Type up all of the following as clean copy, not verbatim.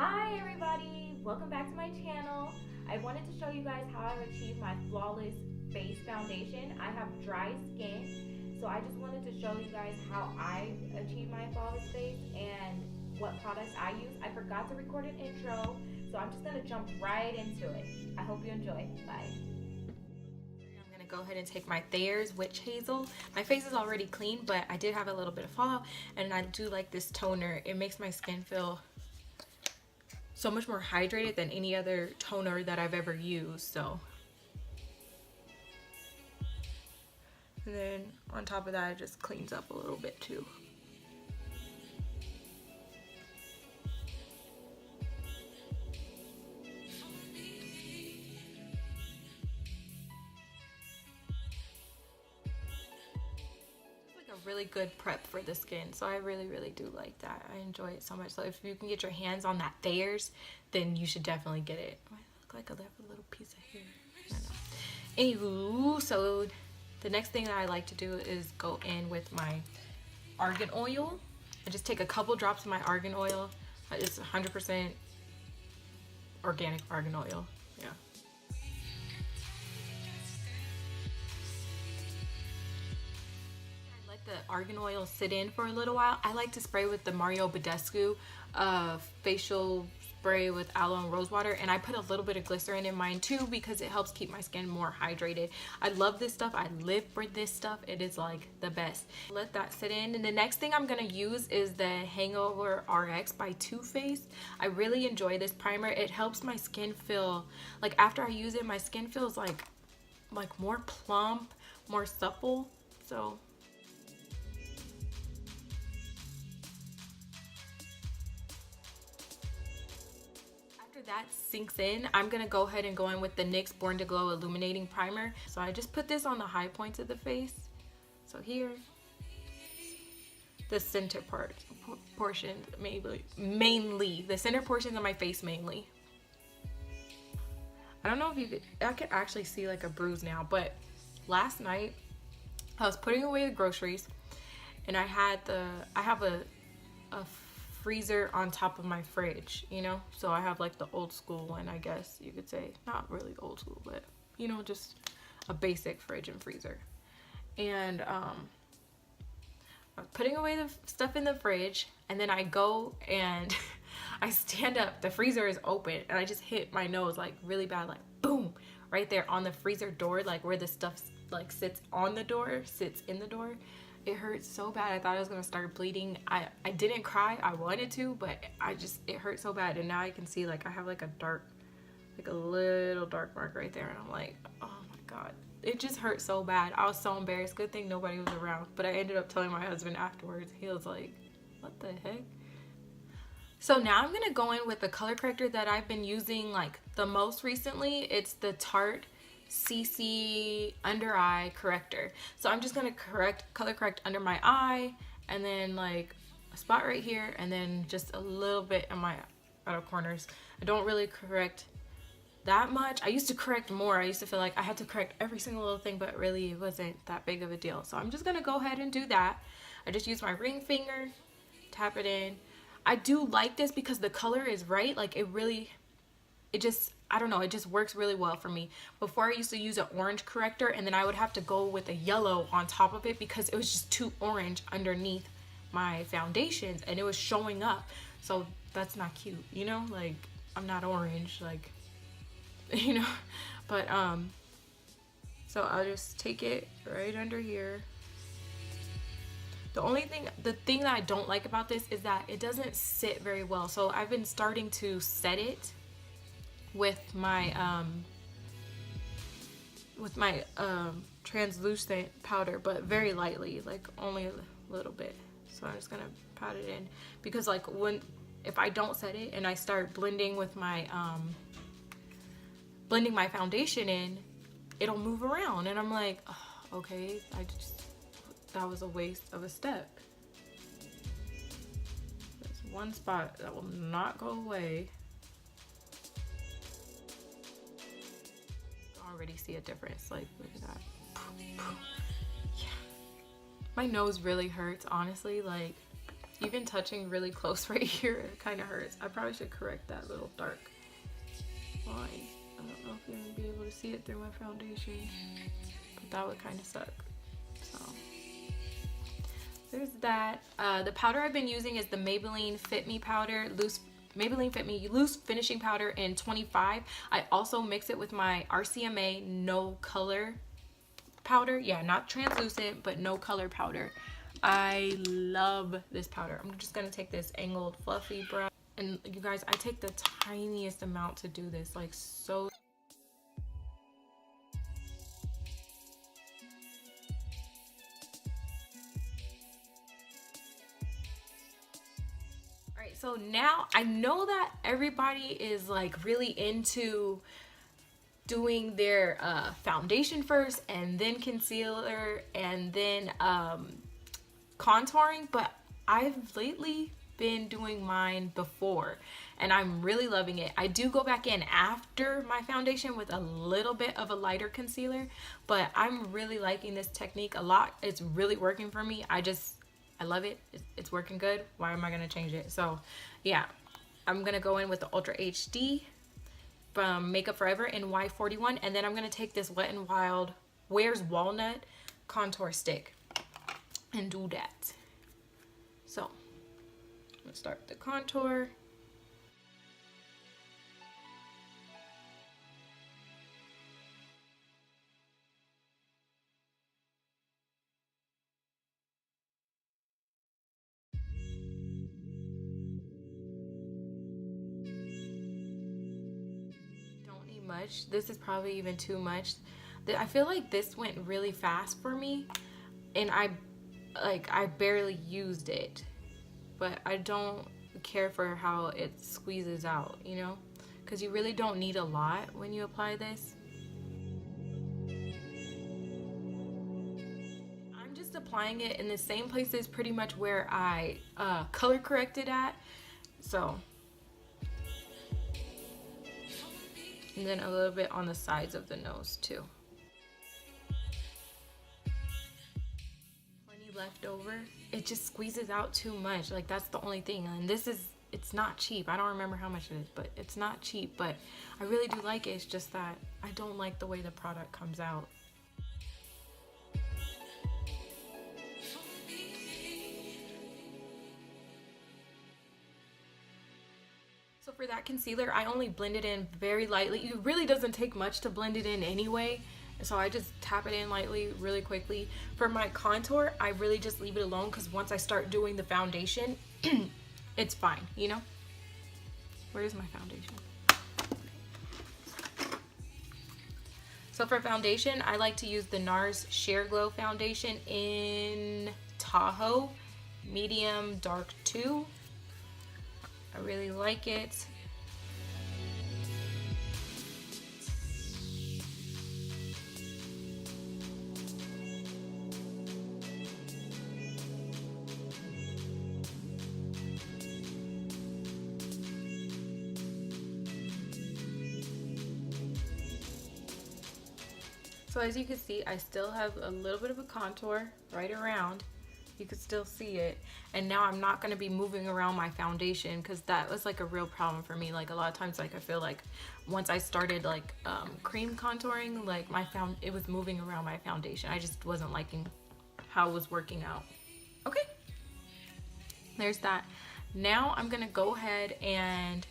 Hi everybody, welcome back to my channel. I wanted to show you guys how I achieved my flawless face foundation. I have dry skin, so I just wanted to show you guys how I achieved my flawless face and what products I use. I forgot to record an intro, so I'm just gonna jump right into it. I hope you enjoy. Bye. I'm gonna go ahead and take my Thayers Witch Hazel. My face is already clean, but I did have a little bit of fallout, and I do like this toner. It makes my skin feel so much more hydrated than any other toner that I've ever used. So, and then on top of that, it just cleans up a little bit too. Really good prep for the skin, so I really do like that. I enjoy it so much. So if you can get your hands on that Thayers, then you should definitely get it. I look like I left a little piece of hair. I know. Anywho, so the next thing that I like to do is go in with my argan oil. I just take a couple drops of my argan oil. It's 100% organic argan oil. Yeah. The argan oil sit in for a little while. I like to spray with the Badescu facial spray with aloe and rose water, and I put a little bit of glycerin in mine too because it helps keep my skin more hydrated. I love this stuff. I live for this stuff. It is like the best. Let that sit in, and the next thing I'm gonna use is the Hangover RX by Too Faced. I really enjoy this primer. It helps my skin feel like, after I use it, my skin feels like more plump, more supple. So that sinks in, I'm gonna go ahead and go in with the NYX Born to Glow Illuminating Primer. So I just put this on the high points of the face. So here, the center portion, mainly the center portions of my face mainly. I don't know if you could, I could actually see like a bruise now, but last night I was putting away the groceries, and I have a freezer on top of my fridge, you know, so I have like the old school one, I guess you could say. Not really old school, but you know, just a basic fridge and freezer. And I'm putting away the stuff in the fridge, and then I go and I stand up, the freezer is open, and I just hit my nose like really bad, like boom, right there on the freezer door, like where the stuff like sits in the door. It hurt so bad. I thought I was gonna start bleeding. I didn't cry. I wanted to, but it hurt so bad. And now I can see like I have like a little dark mark right there. And I'm like, oh my God. It just hurt so bad. I was so embarrassed. Good thing nobody was around. But I ended up telling my husband afterwards. He was like, what the heck? So now I'm gonna go in with the color corrector that I've been using like the most recently. It's the Tarte CC under eye corrector. So I'm just gonna color correct under my eye, and then like a spot right here, and then just a little bit in my outer corners. I don't really correct that much. I used to correct more. I used to feel like I had to correct every single little thing, but really it wasn't that big of a deal. So I'm just gonna go ahead and do that. I just use my ring finger, tap it in. I do like this because the color is right. Like I don't know, it just works really well for me. Before I used to use an orange corrector, and then I would have to go with a yellow on top of it because it was just too orange underneath my foundations, and it was showing up. So that's not cute, you know? Like, I'm not orange, like, you know? But, so I'll just take it right under here. The thing that I don't like about this is that it doesn't sit very well. So I've been starting to set it with my translucent powder, but very lightly, like only a little bit. So I'm just gonna pat it in, because like if I don't set it and I start blending with my blending my foundation in, it'll move around, and I'm like, oh, okay, that was a waste of a step. There's one spot that will not go away. Already see a difference. Like, look at that. Yeah. My nose really hurts, honestly. Like, Even touching really close right here, it kind of hurts. I probably should correct that little dark line. I don't know if you're gonna be able to see it through my foundation, but that would kind of suck. So there's that. The powder I've been using is the Maybelline Fit Me powder, Maybelline Fit Me loose finishing powder in 25. I also mix it with my RCMA no color powder. Yeah, not translucent, but no color powder. I love this powder. I'm just gonna take this angled fluffy brush, and you guys, I take the tiniest amount to do this, like so. Alright, so now I know that everybody is like really into doing their foundation first and then concealer and then contouring, but I've lately been doing mine before and I'm really loving it. I do go back in after my foundation with a little bit of a lighter concealer, but I'm really liking this technique a lot. It's really working for me. I love it. It's working good. Why am I gonna change it? So yeah, I'm gonna go in with the Ultra HD from Makeup Forever in Y41, and then I'm gonna take this Wet n Wild Wears Walnut contour stick and do that. So let's start the contour. Don't need much. This is probably even too much. I feel like this went really fast for me, and I barely used it, but I don't care for how it squeezes out, you know, because you really don't need a lot when you apply this. I'm just applying it in the same places pretty much where I color corrected at, so, and then a little bit on the sides of the nose too. Left over, it just squeezes out too much. Like, that's the only thing. And this is, it's not cheap. I don't remember how much it is, but it's not cheap, but I really do like it. It's just that I don't like the way the product comes out. So for that concealer, I only blend it in very lightly. It really doesn't take much to blend it in anyway. So I just tap it in lightly, really quickly. For my contour, I really just leave it alone because once I start doing the foundation, it's fine, you know? Where's my foundation? So for foundation, I like to use the Nars Sheer Glow Foundation in Tahoe, medium dark 2. I really like it. So as you can see, I still have a little bit of a contour right around. You can still see it. And now I'm not going to be moving around my foundation because that was like a real problem for me. Like a lot of times, like I feel like once I started like cream contouring, like it was moving around my foundation. I just wasn't liking how it was working out. Okay, there's that. Now I'm going to go ahead and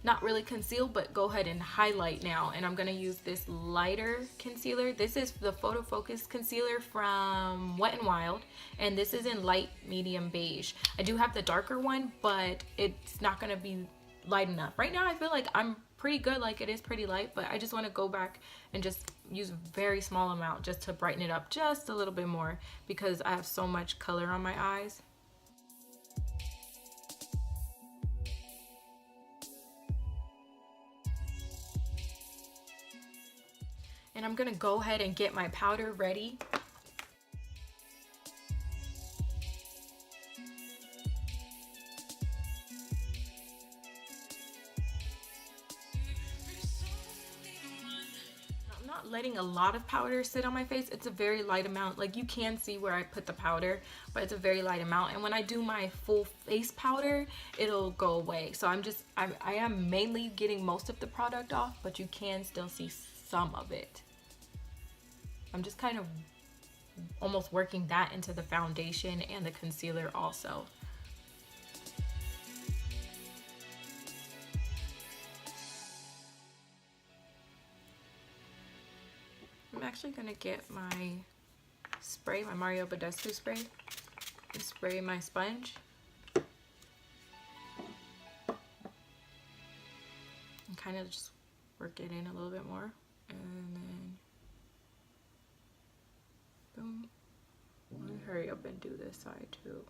not really conceal, but go ahead and highlight now. And I'm going to use this lighter concealer. This is the Photo Focus concealer from Wet n Wild, and this is in light medium beige. I do have the darker one, but it's not going to be light enough. Right now I feel like I'm pretty good, like it is pretty light, but I just want to go back and just use a very small amount just to brighten it up just a little bit more because I have so much color on my eyes. And I'm gonna go ahead and get my powder ready. not letting a lot of powder sit on my face. It's a very light amount. Like, you can see where I put the powder, but it's a very light amount. And when I do my full face powder, it'll go away. So I am mainly getting most of the product off, but you can still see some of it. I'm just kind of almost working that into the foundation and the concealer also. I'm actually gonna get my spray, my Mario Badescu spray, and spray my sponge. And kind of just work it in a little bit more. And then, boom. Let me hurry up and do this side too.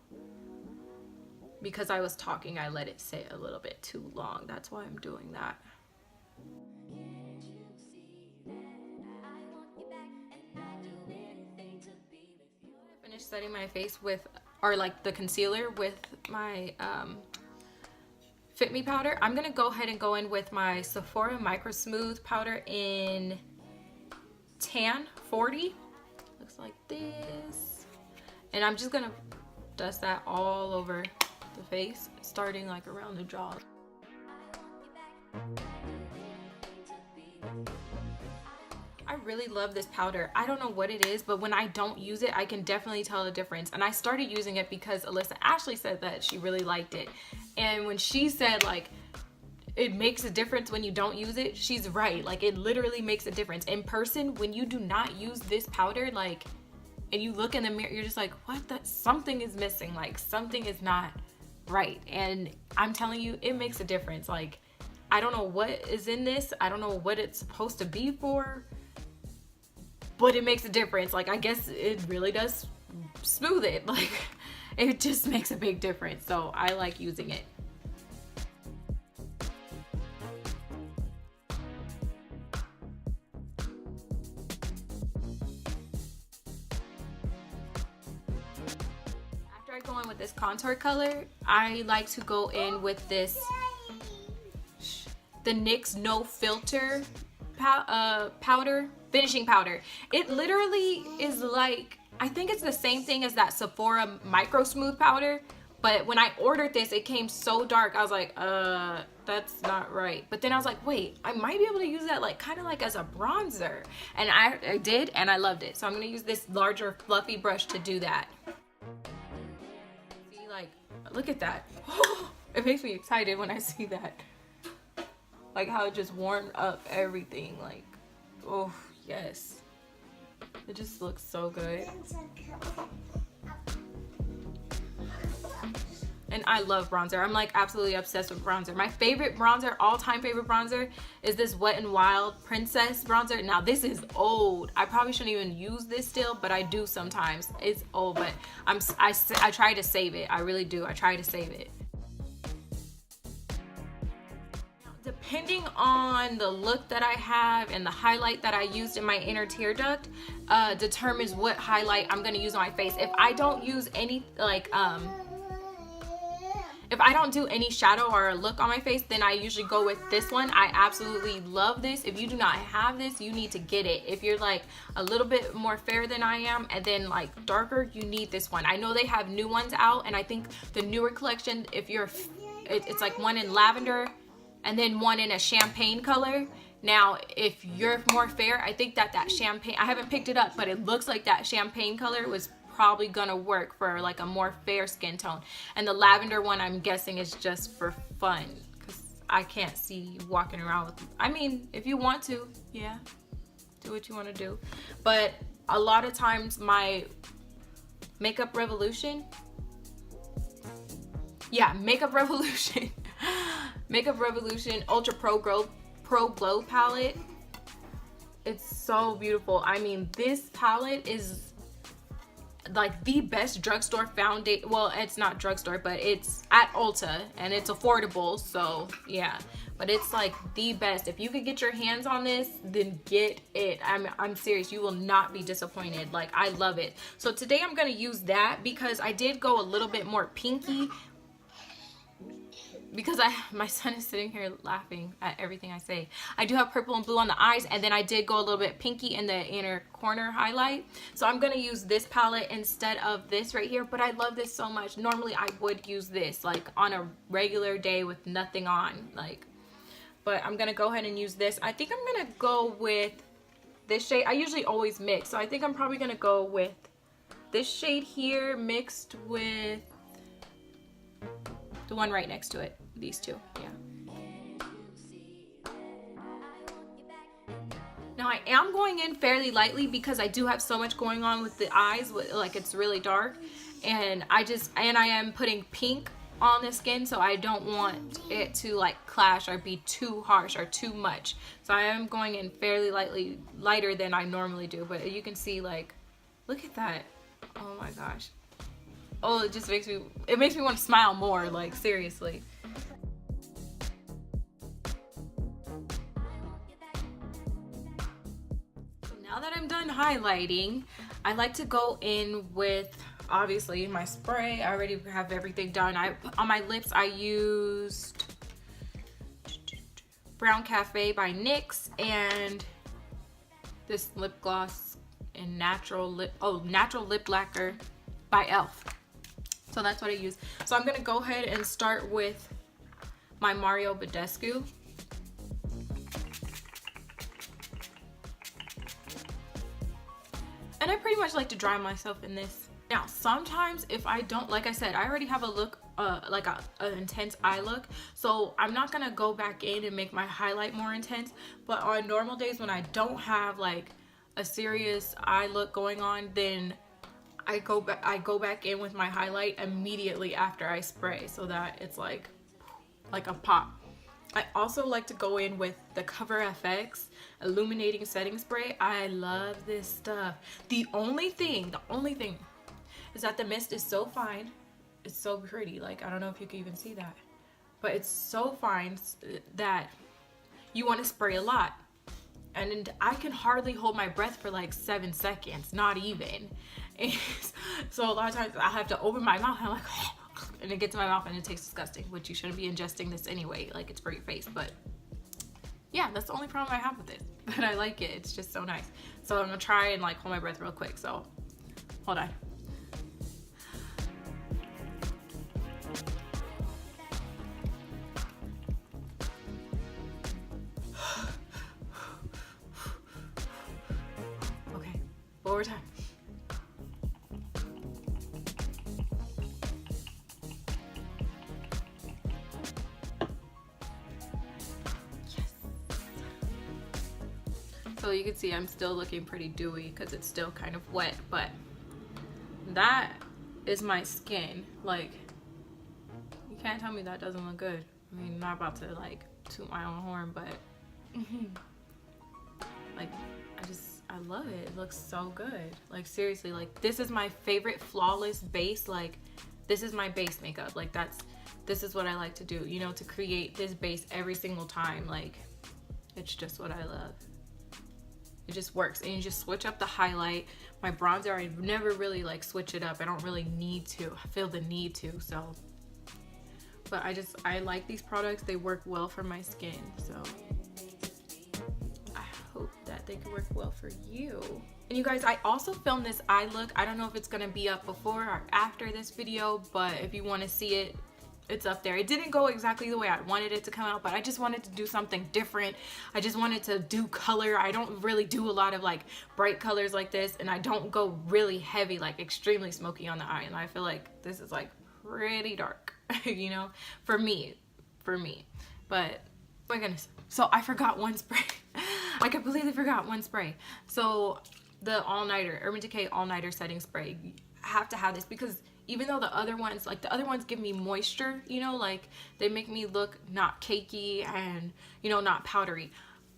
Because I was talking, I let it sit a little bit too long. That's why I'm doing that. Setting my face with, or like the concealer with my Fit Me powder. I'm gonna go ahead and go in with my Sephora Microsmooth powder in Tan 40. Looks like this. And I'm just gonna dust that all over the face, starting like around the jaw. I really love this powder. I don't know what it is, but when I don't use it, I can definitely tell a difference. And I started using it because Alyssa Ashley said that she really liked it. And when she said like, it makes a difference when you don't use it, she's right. Like, it literally makes a difference. In person, when you do not use this powder, like, and you look in the mirror, you're just like, what the, something is missing. Like, something is not right. And I'm telling you, it makes a difference. Like, I don't know what is in this. I don't know what it's supposed to be for, but it makes a difference. Like, I guess it really does smooth it. Like, it just makes a big difference. So I like using it. After I go in with this contour color, I like to go in with this, the NYX No Filter powder, finishing powder. It literally is like, I think it's the same thing as that Sephora Microsmooth powder, but when I ordered this, it came so dark. I was like, that's not right. But then I was like, wait, I might be able to use that like kind of like as a bronzer. And I did, and I loved it. So I'm gonna use this larger fluffy brush to do that. See, like, look at that. It makes me excited when I see that. Like how it just warmed up everything. Like, oh yes, it just looks so good. And I love bronzer. I'm like absolutely obsessed with bronzer. My favorite bronzer, all-time favorite bronzer, is this Wet n Wild Princess bronzer. Now this is old. I probably shouldn't even use this still, but I do sometimes. It's old, but I try to save it. I really do. I try to save it. Depending on the look that I have and the highlight that I used in my inner tear duct, determines what highlight I'm gonna use on my face. If I don't use any like if I don't do any shadow or look on my face, then I usually go with this one. I absolutely love this. If you do not have this, you need to get it. If you're like a little bit more fair than I am and then like darker, you need this one. I know they have new ones out, and I think the newer collection, if you're, it's like one in lavender and then one in a champagne color. Now, if you're more fair, I think that champagne, I haven't picked it up, but it looks like that champagne color was probably gonna work for like a more fair skin tone. And the lavender one, I'm guessing, is just for fun, because I can't see you walking around with, I mean, if you want to, yeah, do what you want to do. But a lot of times my Makeup Revolution, yeah, Makeup Revolution Makeup Revolution Ultra Pro Glow palette, it's so beautiful. I mean, this palette is like the best drugstore foundation. Well, it's not drugstore, but it's at Ulta and it's affordable, so yeah, but it's like the best. If you could get your hands on this, then get it. I'm serious, you will not be disappointed. Like, I love it. So today I'm gonna use that because I did go a little bit more pinky, because my son is sitting here laughing at everything I say. I do have purple and blue on the eyes, and then I did go a little bit pinky in the inner corner highlight. So I'm gonna use this palette instead of this right here, but I love this so much. Normally I would use this like on a regular day with nothing on, like, but I'm gonna go ahead and use this. I think I'm gonna go with this shade. I usually always mix, so I think I'm probably gonna go with this shade here mixed with the one right next to it. These two, yeah. Now I am going in fairly lightly because I do have so much going on with the eyes, like it's really dark, and I am putting pink on the skin, so I don't want it to like clash or be too harsh or too much. So I am going in fairly lightly, lighter than I normally do, but you can see, like, look at that. Oh my gosh. Oh, it just makes me want to smile more, like, seriously. Now that I'm done highlighting, I like to go in with, obviously, my spray. I already have everything done. On my lips, I used Brown Cafe by NYX and this lip gloss and natural lip lacquer by e.l.f. So that's what I use. So I'm gonna go ahead and start with my Mario Badescu. And I pretty much like to dry myself in this. Now, sometimes if I don't, like I said, I already have a look, like an intense eye look. So I'm not gonna go back in and make my highlight more intense. But on normal days when I don't have like a serious eye look going on, then I go back in with my highlight immediately after I spray, so that it's like a pop. I also like to go in with the coverFX Illuminating Setting Spray. I love this stuff. The only thing is that the mist is so fine. It's so pretty. Like, I don't know if you can even see that, but it's so fine that you want to spray a lot. And I can hardly hold my breath for like 7 seconds, not even. And so a lot of times I have to open my mouth and I'm like, and it gets in my mouth and it tastes disgusting, which you shouldn't be ingesting this anyway. Like, it's for your face, but yeah, that's the only problem I have with it. But I like it. It's just so nice. So I'm gonna try and like hold my breath real quick. So hold on. Okay, one more time. So you can see I'm still looking pretty dewy because it's still kind of wet, but that is my skin. Like, you can't tell me that doesn't look good. I mean, I'm not about to like toot my own horn, but like, I love it. It looks so good. Like, seriously, like, this is my favorite flawless base. Like, this is my base makeup. Like, this is what I like to do, you know, to create this base every single time. Like, it's just what I love. It just works. And you just switch up the highlight. My bronzer, I never really like switch it up. I don't really need to. I feel the need to, so. But I like these products. They work well for my skin, so I hope that they can work well for you. And you guys, I also filmed this eye look. I don't know if it's gonna be up before or after this video, but if you wanna see it, it's up there. It didn't go exactly the way I wanted it to come out, but I just wanted to do something different. I just wanted to do color. I don't really do a lot of like bright colors like this, and I don't go really heavy, like extremely smoky on the eye. And I feel like this is like pretty dark, you know, for me. But oh my goodness. So I forgot one spray. I completely forgot one spray. So the all-nighter, Urban Decay all-nighter setting spray. I have to have this because even though the other ones give me moisture, you know, like they make me look not cakey and, you know, not powdery.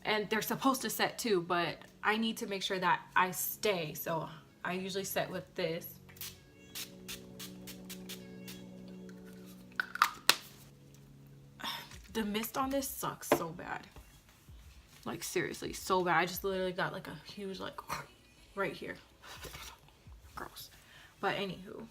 And they're supposed to set too, but I need to make sure that I stay. So I usually set with this. The mist on this sucks so bad. Like, seriously, so bad. I just literally got like a huge, like, right here. Gross. But anywho.